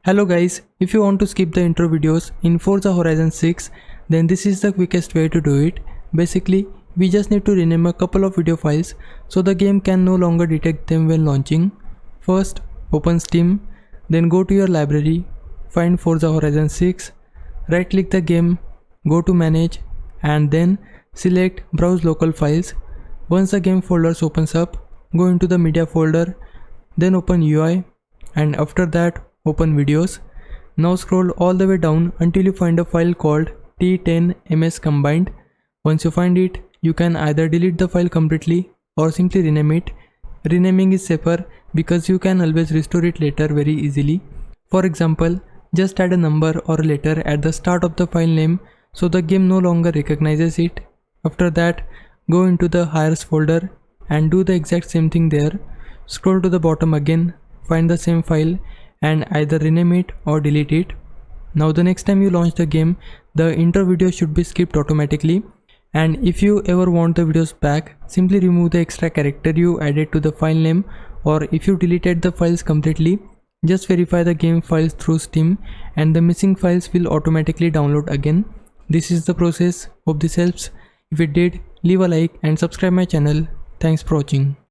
Hello guys, if you want to skip the intro videos in Forza Horizon 6, then this is the quickest way to do it. Basically, we just need to rename a couple of video files so the game can no longer detect them when launching. First, open Steam, then go to your library, find Forza Horizon 6, right click the game, go to manage and then select browse local files. Once the game folders opens up, go into the media folder, then open UI and after that open videos. Now scroll all the way down until you find a file called T10ms combined. Once you find it, you can either delete the file completely or simply rename it. Renaming is safer because you can always restore it later very easily. For example, just add a number or a letter at the start of the file name so the game no longer recognizes it. After that, go into the hires folder and do the exact same thing there. Scroll to the bottom again, find the same file and either rename it or delete it. Now the next time you launch the game, the intro video should be skipped automatically. And if you ever want the videos back, simply remove the extra character you added to the file name, or if you deleted the files completely, just verify the game files through Steam and the missing files will automatically download again. This is the process. Hope this helps. If it did, leave a like and subscribe my channel. Thanks for watching.